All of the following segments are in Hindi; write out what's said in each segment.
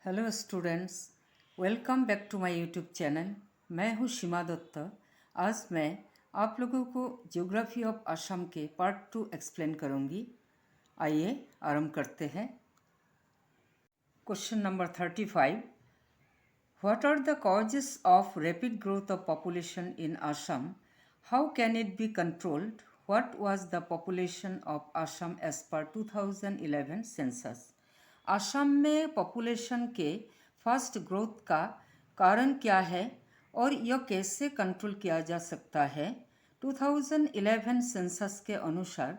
Hello students, welcome back to my YouTube channel. मैं हूँ सीमा दत्त। आज मैं आप लोगों को ज्योग्राफी ऑफ असम के पार्ट 2 एक्सप्लेन करूँगी। आइए आरंभ करते हैं। Question number 35। What are the causes of rapid growth of population in Assam? How can it be controlled? What was the population of Assam as per 2011 census? Assam में पॉपुलेशन के फास्ट ग्रोथ का कारण क्या है और यह कैसे कंट्रोल किया जा सकता है? 2011 सेंसस के अनुसार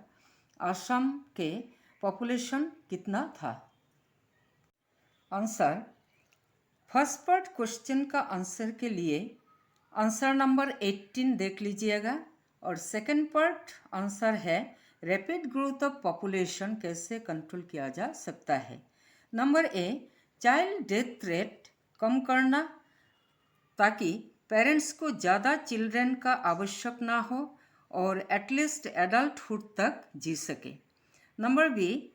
असम के पॉपुलेशन कितना था? आंसर। फर्स्ट पार्ट क्वेश्चन का आंसर के लिए आंसर नंबर 18 देख लीजिएगा और सेकंड पार्ट आंसर है रैपिड ग्रोथ ऑफ पॉपुलेशन कैसे कंट्रोल किया जा सकता है। Number A, child death rate कम करना ताकि पेरेंट्स को ज़्यादा चिल्ड्रन का आवश्यक ना हो और एटलीस्ट एडल्टहुड तक जी सके। Number B,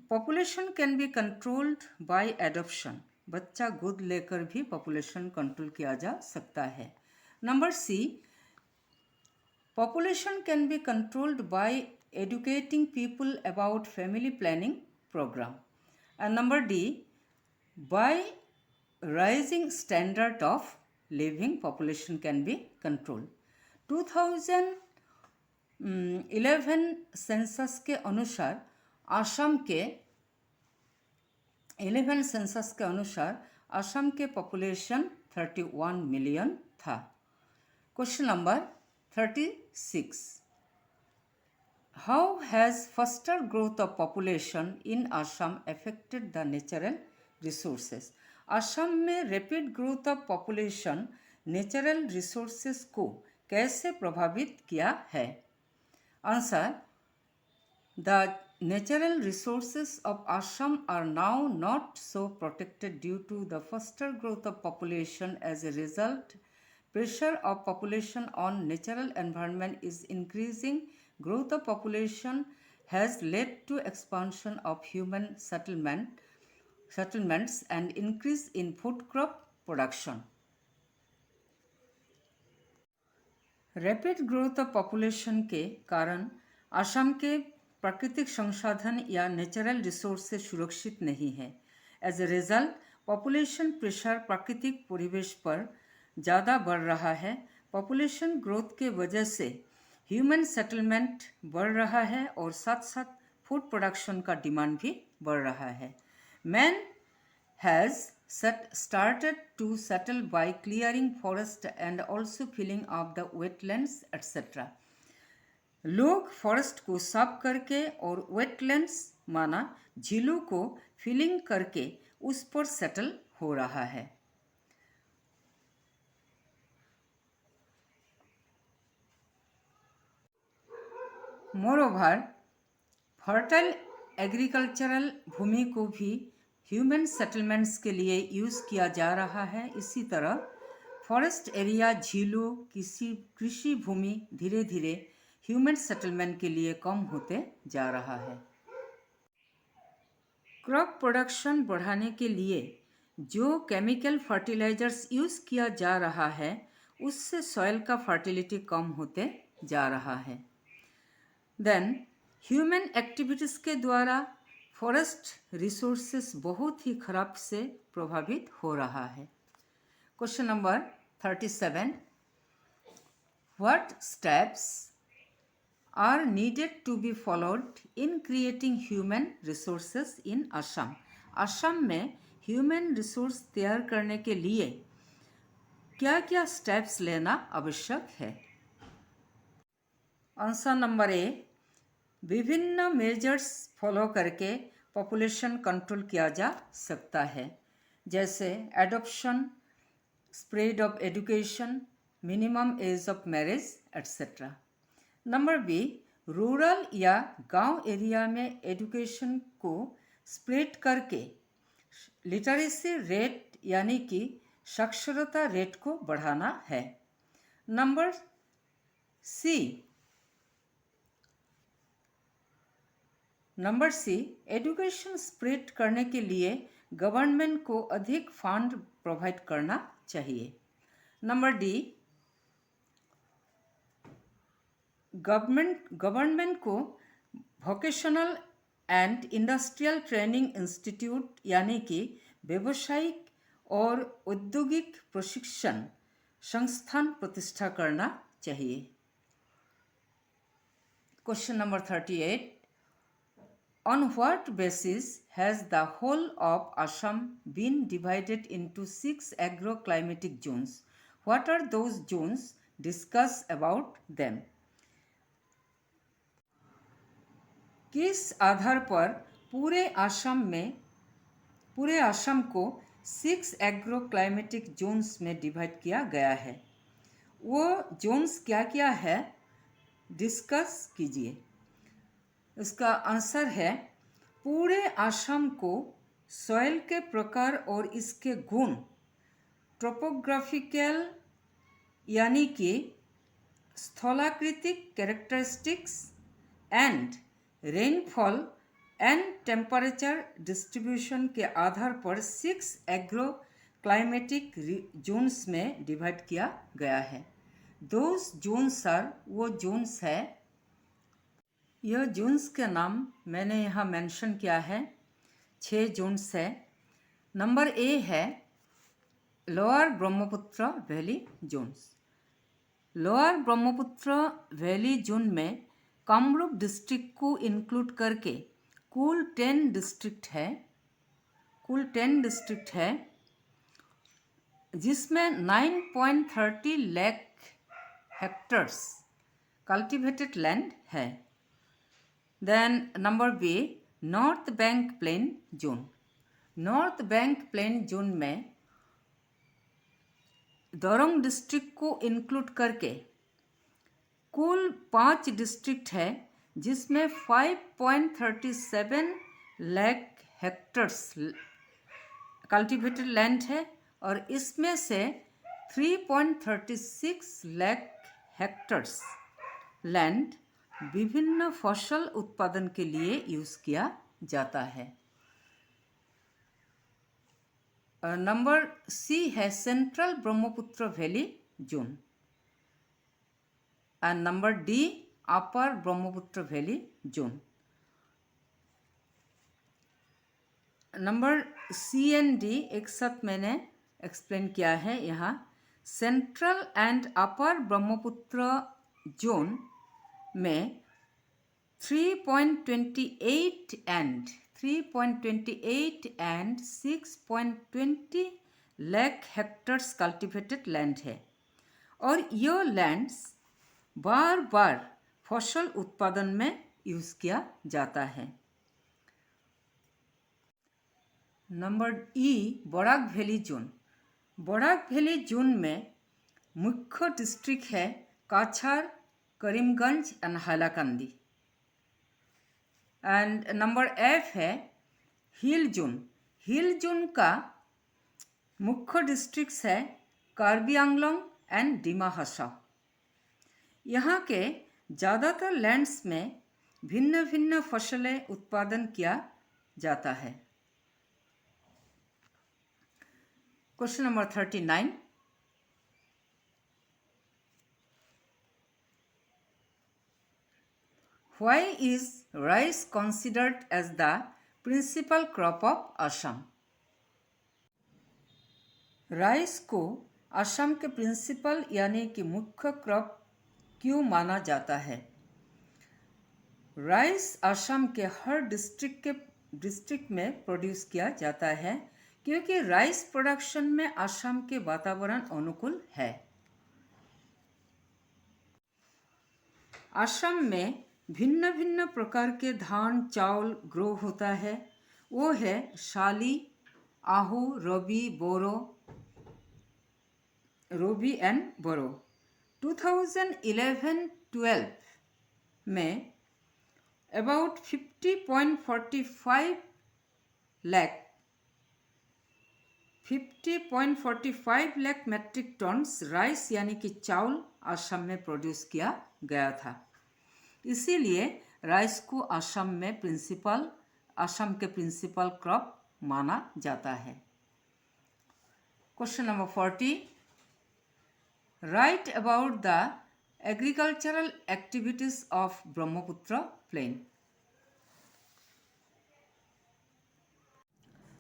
population can be controlled by adoption, बच्चा गोद लेकर भी पॉपुलेशन कंट्रोल किया जा सकता है। Number C, population can be controlled by educating people about family planning program. And number D, by rising standard of living, population can be controlled. 2011 census के अनुसार असम के पॉपुलेशन 31 मिलियन था। Question number 36। How has faster growth of population in Assam affected the natural resources? Assam में rapid growth of population natural resources को कैसे प्रभावित किया है? Answer. The natural resources of Assam are now not so protected due to the faster growth of population. As a result, pressure of population on natural environment is increasing. Growth of population has led to expansion of human settlements and increase in food crop production. Rapid growth of population के कारण असम के प्राकृतिक संसाधन या नेचुरल रिसोर्सेज सुरक्षित नहीं है। As a result, population pressure प्राकृतिक परिवेश पर ज़्यादा बढ़ रहा है। पॉपुलेशन ग्रोथ के वजह से ह्यूमन सेटलमेंट बढ़ रहा है और साथ साथ फूड प्रोडक्शन का डिमांड भी बढ़ रहा है। Man has started to settle by clearing forest and also filling up the wetlands etc. लोग फॉरेस्ट को साफ करके और वेटलैंड्स माना झीलों को फिलिंग करके उस पर सेटल हो रहा है। मोरोवर, फर्टाइल एग्रीकल्चरल भूमि को भी ह्यूमन सेटलमेंट्स के लिए यूज़ किया जा रहा है। इसी तरह फॉरेस्ट एरिया, झीलों, कृषि भूमि धीरे धीरे ह्यूमन सेटलमेंट के लिए कम होते जा रहा है। क्रॉप प्रोडक्शन बढ़ाने के लिए जो केमिकल फर्टिलाइजर्स यूज़ किया जा रहा है उससे सॉइल का फर्टिलिटी कम होते जा रहा है। देन ह्यूमन एक्टिविटीज़ के द्वारा फॉरेस्ट रिसोर्सेस बहुत ही खराब से प्रभावित हो रहा है। Question number 37। What steps are needed to be followed in creating human resources in Assam? Assam में ह्यूमन रिसोर्स तैयार करने के लिए क्या क्या स्टेप्स लेना आवश्यक है? आंसर नंबर ए, विभिन्न मेजर्स फॉलो करके पॉपुलेशन कंट्रोल किया जा सकता है, जैसे adoption, spread of education, minimum age of marriage etcetera. Number B, rural या गांव एरिया में एजुकेशन को स्प्रेड करके लिटरेसी रेट यानी कि साक्षरता रेट को बढ़ाना है। नंबर सी, एजुकेशन स्प्रेड करने के लिए गवर्नमेंट को अधिक फंड प्रोवाइड करना चाहिए। नंबर डी, गवर्नमेंट को vocational and industrial training institute यानी कि व्यावसायिक और औद्योगिक प्रशिक्षण संस्थान प्रतिष्ठा करना चाहिए। Question number 38, on what basis has the whole of Assam been divided into 6 agroclimatic zones? What are those zones? Discuss about them. किस आधार पर पूरे असम को 6 एग्रोक्लाइमेटिक जोन्स में डिवाइड किया गया है? वो जोन्स क्या क्या है, डिस्कस कीजिए। इसका आंसर है, पूरे असम को सॉइल के प्रकार और इसके गुण, ट्रोपोग्राफिकल यानी कि स्थलाकृतिक characteristics and rainfall and temperature distribution के आधार पर 6 एग्रो क्लाइमेटिक जोन्स में डिवाइड किया गया है। दोज जोन्स आर, वो जोन्स है, यह जोन्स के नाम मैंने यहाँ मेंशन किया है। 6 जोन्स है। नंबर ए है lower Brahmaputra valley zones. Lower Brahmaputra valley zone में कामरूप डिस्ट्रिक्ट को इंक्लूड करके कुल 10 डिस्ट्रिक्ट है, जिसमें 9.30 लाख हेक्टर्स कल्टिवेटेड लैंड है। Then number B, north bank plain zone. North bank plain zone में दरंग डिस्ट्रिक्ट को इंक्लूड करके कुल 5 डिस्ट्रिक्ट है, जिसमें 5.37 लाख हेक्टर्स कल्टिवेटेड लैंड है और इसमें से 3.36 लाख हेक्टर्स लैंड विभिन्न फसल उत्पादन के लिए यूज़ किया जाता है। नंबर सी है central Brahmaputra valley zone and number D upper Brahmaputra valley zone. Number C and D एक साथ मैंने एक्सप्लेन किया है यहाँ। Central and upper Brahmaputra zone में 3.28 and 6.20 lakh hectares cultivated land है और ये लैंड्स बार बार फसल उत्पादन में यूज़ किया जाता है। Number E Barak valley zone. Barak valley zone में मुख्य डिस्ट्रिक्ट है Cachar, Karimganj and Hailakandi. And number F है हिल जोन। हिल जोन का मुख्य डिस्ट्रिक्ट्स है कार्बी आंगलोंग एंड डिमा हासाओ। यहाँ के ज़्यादातर लैंड्स में भिन्न भिन्न फसलें उत्पादन किया जाता है। Question number 39, Why is rice considered as the principal crop of Assam? Rice को असम के प्रिंसिपल यानी कि मुख्य क्रॉप क्यों माना जाता है? राइस असम के हर डिस्ट्रिक्ट में प्रोड्यूस किया जाता है क्योंकि राइस प्रोडक्शन में असम के वातावरण अनुकूल है। असम में भिन्न भिन्न प्रकार के धान चावल ग्रो होता है। वो है शाली, आहू, रोबी एंड बोरो। 2011-12 में about 50.45 lakh metric tons rice यानी कि चावल असम में प्रोड्यूस किया गया था। इसीलिए राइस को असम के प्रिंसिपल क्रॉप माना जाता है। Question number 40, write about the agricultural activities of Brahmaputra plain.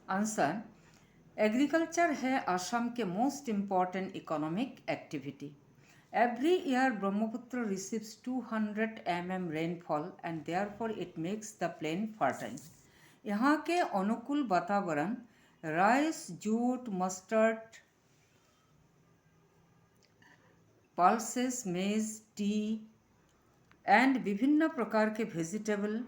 Answer, agriculture है असम के most important economic activity. Every year Brahmaputra receives 200 mm rainfall and therefore it makes the plain fertile. यहाँ के अनुकूल वातावरण राइस, जूट, मस्टर्ड, पल्सेस, मेज, टी एंड विभिन्न प्रकार के वेजिटेबल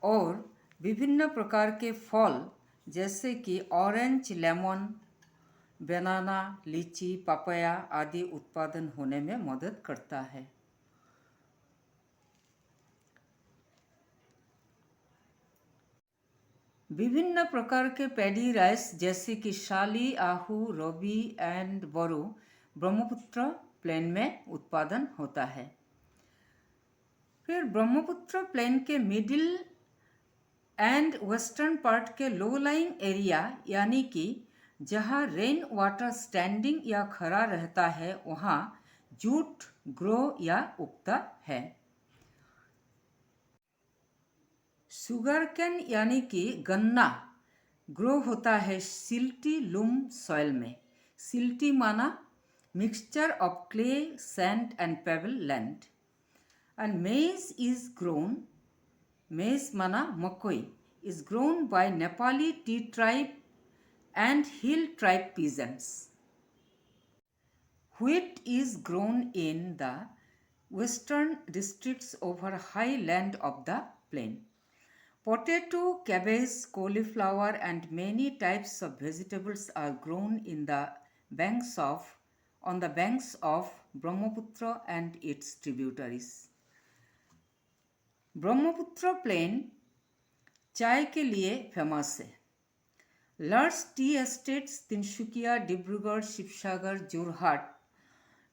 और विभिन्न प्रकार के फल जैसे कि ऑरेंज, लेमन, बनाना, लीची, पपाया आदि उत्पादन होने में मदद करता है। विभिन्न प्रकार के पैडी राइस जैसे कि शाली, आहू, रबी एंड बोरो ब्रह्मपुत्र प्लेन में उत्पादन होता है। फिर ब्रह्मपुत्र प्लेन के मिडिल एंड वेस्टर्न पार्ट के लो लाइंग एरिया यानी कि जहाँ रेन वाटर स्टैंडिंग या खड़ा रहता है वहाँ जूट ग्रो या उगता है। शुगर कैन यानी कि गन्ना ग्रो होता है सिल्टी लूम सॉइल में। सिल्टी माना mixture of clay, sand and payable land. And मेज इज ग्रोन, मेज माना मकई, is grown by Nepali T tribe and hill tribe peasants. Wheat is grown in the western districts over high land of the plain. Potato, cabbage, cauliflower and many types of vegetables are grown in the on the banks of Brahmaputra and its tributaries. Brahmaputra plain चाय के लिए फेमस है। Large tea estates Tinsukia, Dibrugarh, Sivasagar, Jorhat,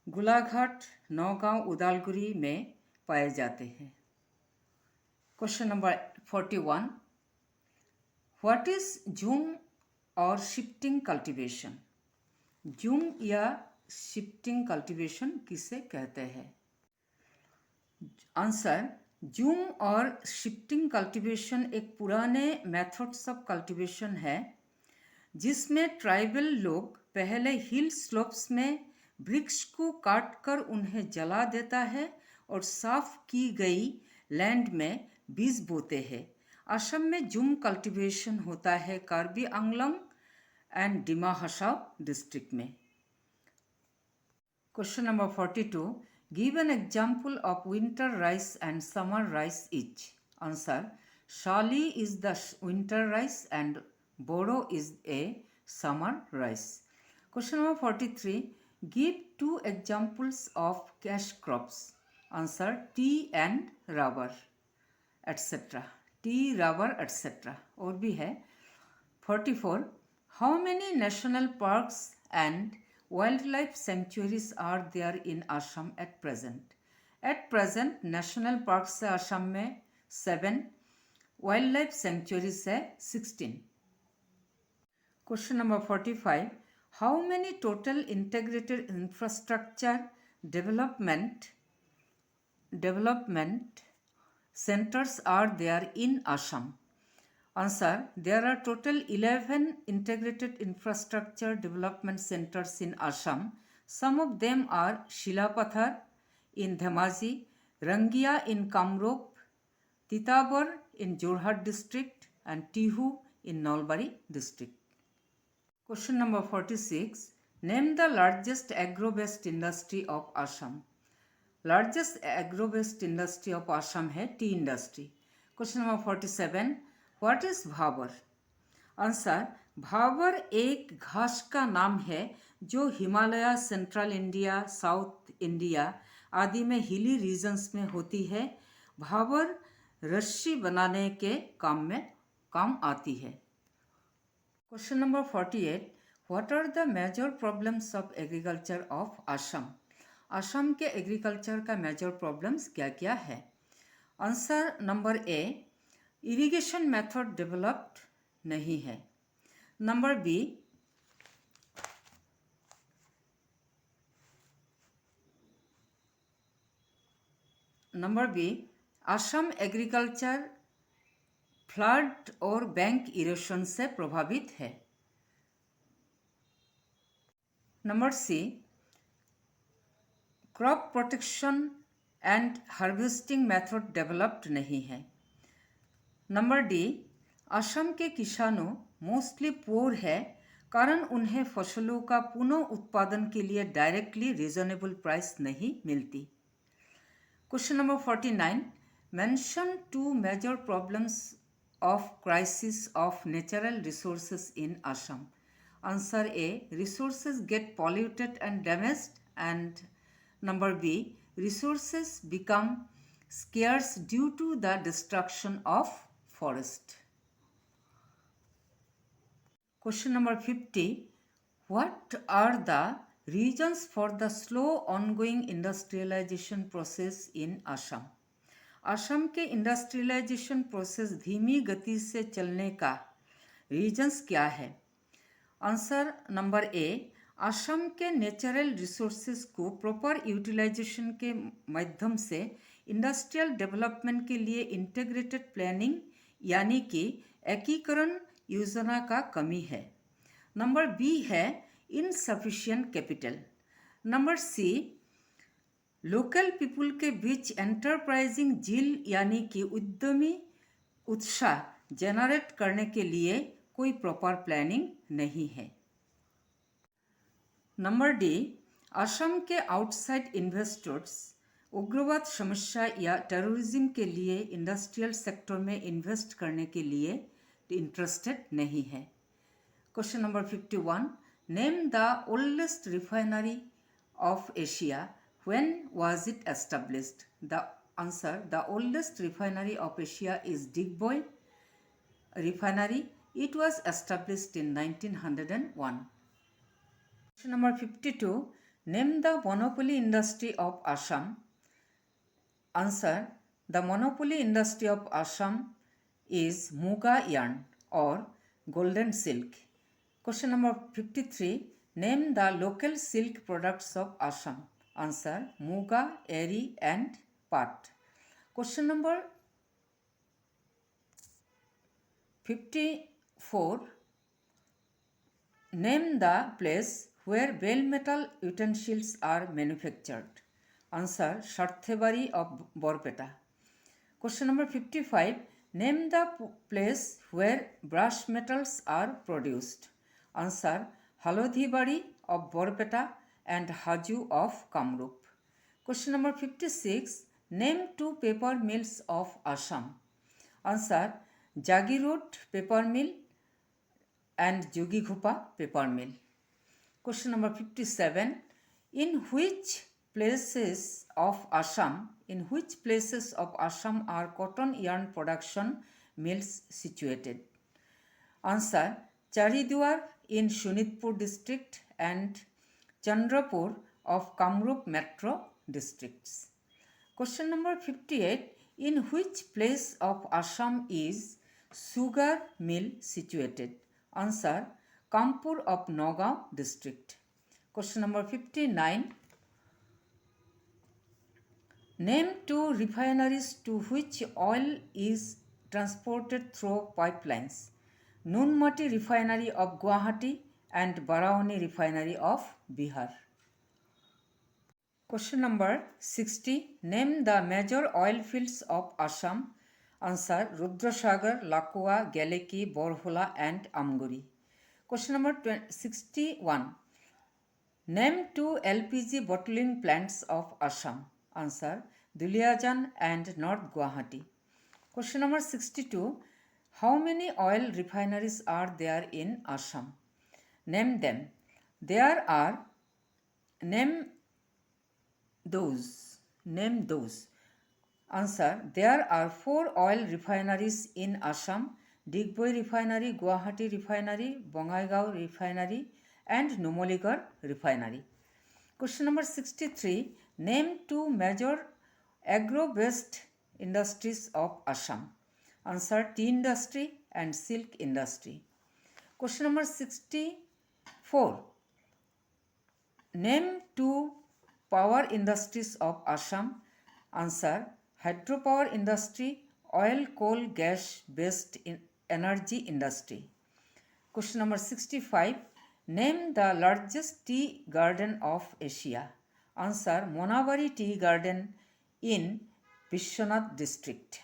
Golaghat, Nagaon, Udalguri में पाए जाते हैं। Question number 41, what is jhum और शिफ्टिंग कल्टीवेशन। जूम या शिफ्टिंग कल्टीवेशन किसे कहते हैं? आंसर, जूम और शिफ्टिंग कल्टीवेशन एक पुराने मेथड्स ऑफ कल्टीवेशन है जिसमें ट्राइबल लोग पहले हिल स्लोप्स में वृक्ष को काटकर उन्हें जला देता है और साफ की गई लैंड में बीज बोते हैं। असम में जूम कल्टीवेशन होता है कार्बी आंगलोंग एंड डिमा हासाव डिस्ट्रिक्ट में। Question number 42, give an example of winter rice and summer rice each. Answer, Sali is the winter rice and Boro is a summer rice. Question number 43, give 2 examples of cash crops. Answer, tea and rubber, etc. Tea, rubber, etc. और भी है। 44, how many national parks and wildlife sanctuaries are there in Assam at present? At present, national parks है असम में 7, wildlife sanctuaries है 16. Question number 45, how many total integrated infrastructure development centers are there in Assam? Answer, there are total 11 integrated infrastructure development centers in Assam. Some of them are Shilapathar in Dhemaji, Rangia in Kamrup, Titabar in Jorhat district and Tihu in Nalbari district. Question number 46, name the largest agro-based industry of Assam. Largest agro-based industry of Assam है tea industry. Question number 47, what is Bhabar? Answer, Bhabar एक घास का नाम है जो Himalaya, central India, south India आदि में हिली रीजन्स में होती है। भाबर रस्सी बनाने के काम आती है। Question number 48, what are the major problems of agriculture of Assam? Assam के एग्रीकल्चर का मेजर प्रॉब्लम्स क्या क्या है? Answer number A, irrigation method developed नहीं है। Number B. Number B. Assam agriculture flood और बैंक इरोशन से प्रभावित है. Number C. Crop protection and harvesting method developed नहीं है. Number D. असम के किसानों मोस्टली पुअर है कारण उन्हें फसलों का पुनः उत्पादन के लिए डायरेक्टली रीजनेबल प्राइस नहीं मिलती. Question number 49. Mention two major problems of crisis of natural resources in Assam. Answer A. Resources get polluted and damaged, and number B. Resources become scarce due to the destruction of forest. Question number 50. What are the reasons for the slow ongoing industrialization process in Assam? Assam के इंडस्ट्रियलाइजेशन प्रोसेस धीमी गति से चलने का रीजंस क्या है? Answer number A. असम के नेचुरल रिसोर्सेज को प्रॉपर यूटिलाइजेशन के माध्यम से इंडस्ट्रियल डेवलपमेंट के लिए इंटीग्रेटेड प्लानिंग यानी कि एकीकरण योजना का कमी है. नंबर बी है insufficient capital. Number C. Local people के बीच एंटरप्राइजिंग जील यानी कि उद्यमी उत्साह जनरेट करने के लिए कोई प्रॉपर प्लानिंग नहीं है. Number D. असम के आउटसाइड इन्वेस्टर्स उग्रवाद समस्या या टेररिज्म के लिए इंडस्ट्रियल सेक्टर में इन्वेस्ट करने के लिए इंटरेस्टेड नहीं है. Question number 51. Name the oldest refinery of Asia. When was it established? The answer. The oldest refinery of Asia is Digboy Refinery. It was established in 1901. Question number 52. Name the monopoly industry of Assam. Answer. The monopoly industry of Assam is Muga yarn or golden silk. Question number 53. Name the local silk products of Assam. Answer. Muga, eri and pat. Question number 54. Name the place where bell metal utensils are manufactured. Answer. Sarthebari of Borpeta. Question number 55. Name the place where brass metals are produced. Answer. Halodhibari of Borpeta and Haju of Kamrup. Question number 56. Name two paper mills of Assam. Answer. Jagirod paper mill and Jogighupa paper mill. Question number 57. In which places of Assam are cotton yarn production mills situated? Answer. Chariduar in Shunitpur district and Chandrapur of Kamrup metro districts. Question number 58. In which place of Assam is sugar mill situated? Answer. Kanpur of Nagaon district. Question number 59. Name two refineries to which oil is transported through pipelines. Nunmati refinery of Guwahati and Barauni refinery of Bihar. Question number 60. Name the major oil fields of Assam. Answer. Rudrasagar, Lakua, Galeki, Borhola and Amguri. Question number 61. Name two LPG bottling plants of Assam. Answer. Duliajan and North Guwahati. Question number 62. How many oil refineries are there in Assam? Name them. There are. Name those. Answer. There are 4 oil refineries in Assam. Digboy Refinery, Guwahati Refinery, Bongaigaon Refinery and Numaligarh Refinery. Question number 63. Name two major agro-based industries of Assam. Answer. Tea industry and silk industry. Question number 64. Name two power industries of Assam. Answer: hydropower industry, oil, coal, gas based energy industry. Question number 65. Name the largest tea garden of Asia. Answer: Monabari Tea Garden in Vishwanath district.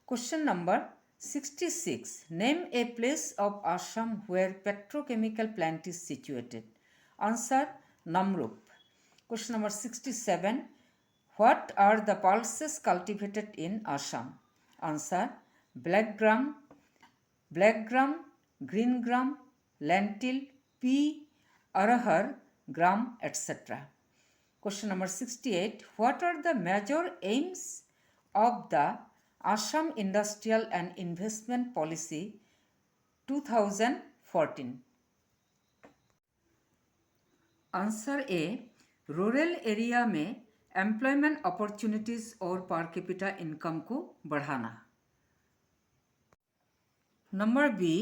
Question number 66. Name a place of Assam where petrochemical plant is situated. Answer: Namrup. Question number 67. What are the pulses cultivated in Assam? Answer: black gram, green gram, lentil, pea, arahar, gram, etc. Question number 68. What are the major aims of the Assam Industrial and Investment Policy 2014? Answer A, rural area में एम्प्लॉयमेंट अपॉर्चुनिटीज और पर कैपिटा इनकम को बढ़ाना. Number B,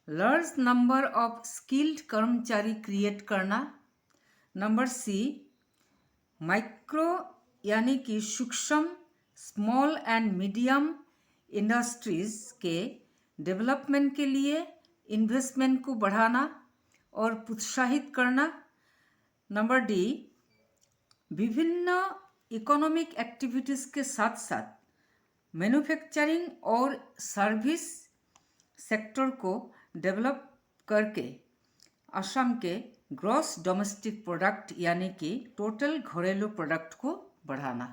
large number of skilled कर्मचारी क्रिएट करना. नंबर सी, माइक्रो यानी कि सूक्ष्म, स्मॉल एंड मीडियम इंडस्ट्रीज के डेवलपमेंट के लिए इन्वेस्टमेंट को बढ़ाना और प्रोत्साहित करना. नंबर डी, विभिन्न इकोनॉमिक एक्टिविटीज़ के साथ साथ मैन्युफैक्चरिंग और सर्विस सेक्टर को डेवलप करके असम के ग्रॉस डोमेस्टिक प्रोडक्ट यानी कि टोटल घरेलू प्रोडक्ट को बढ़ाना.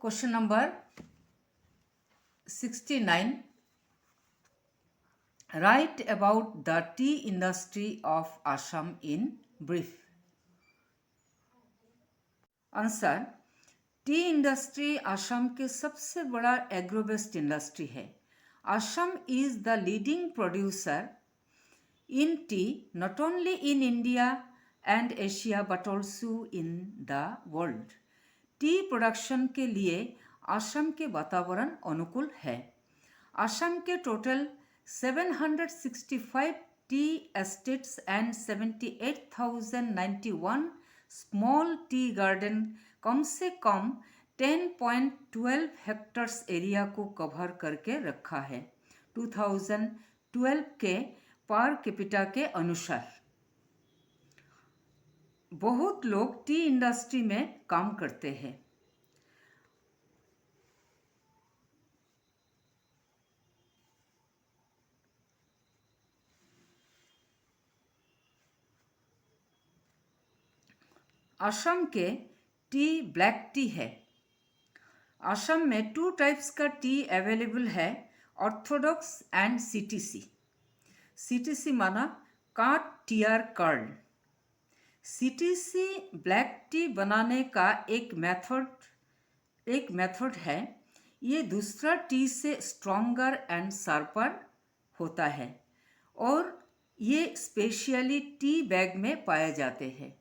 Question number 69. Right about the T industry of Assam in brief. Answer: T industry Assam के सबसे बड़ा एग्रो बेस्ड इंडस्ट्री है. Assam is the leading producer in tea not only in India and Asia but also in the world. Tea production के लिए असम के वातावरण अनुकूल है. असम के total 765 tea estates and 78,091 small tea garden कम से कम 10.12 हेक्टर्स एरिया को कवर करके रखा है 2012 के पर कैपिटा के अनुसार. बहुत लोग टी इंडस्ट्री में काम करते हैं. असम के टी ब्लैक टी है. असम में 2 टाइप्स का टी अवेलेबल है, ऑर्थोडॉक्स एंड सीटीसी. सीटीसी माना काट TR curl. CTC black T बनाने का एक मेथड है. ये दूसरा टी से स्ट्रॉन्गर एंड शार्पर होता है और ये स्पेशली टी बैग में पाए जाते हैं.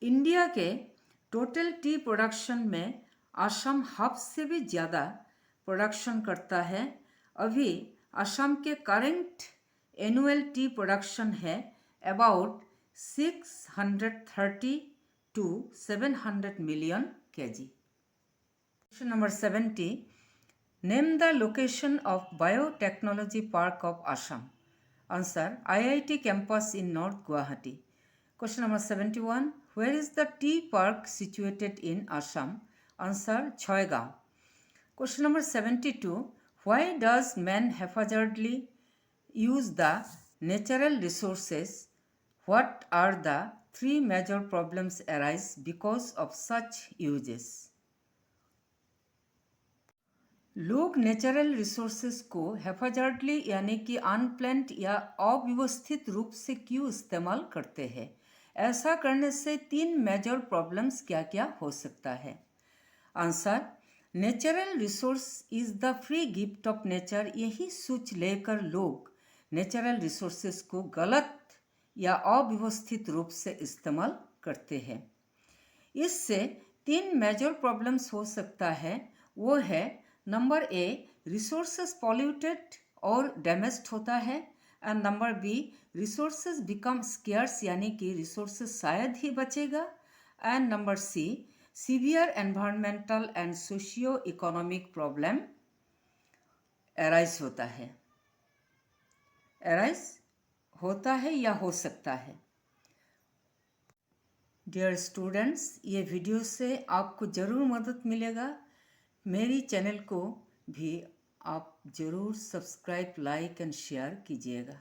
इंडिया के टोटल टी प्रोडक्शन में असम हाफ से भी ज़्यादा प्रोडक्शन करता है. अभी असम के करेंट एनुअल टी प्रोडक्शन है about 630 to 700 million kg. Question number 70. Name the location of Biotechnology Park of Assam. Answer: IIT campus in North Guwahati. Question number 71. Where is the tea park situated in Assam? Answer: Chhoigaon. Question number 72. Why does man haphazardly use the natural resources? What are the 3 major problems arise because of such uses? लोग नेचुरल रिसोर्सेज को हैफाजर्डली यानी कि अनप्लान्ड या अव्यवस्थित रूप से क्यों इस्तेमाल करते हैं? ऐसा करने से 3 मेजर प्रॉब्लम्स क्या क्या हो सकता है? Answer: natural resource is the free gift of nature. यही सोच लेकर लोग नेचुरल रिसोर्सेज को गलत या अव्यवस्थित रूप से इस्तेमाल करते हैं. इससे 3 मेजर प्रॉब्लम्स हो सकता है. वो है नंबर ए, रिसोर्सेज पॉल्यूटेड और डैमेज्ड होता है, and number B resources become scarce यानी कि रिसोर्सेज शायद ही बचेगा, and number C severe environmental and socio economic problem arise होता है, एराइज होता है या हो सकता है। डियर स्टूडेंट्स, ये वीडियो से आपको ज़रूर मदद मिलेगा। मेरी चैनल को भी आप ज़रूर सब्सक्राइब, लाइक एंड शेयर कीजिएगा।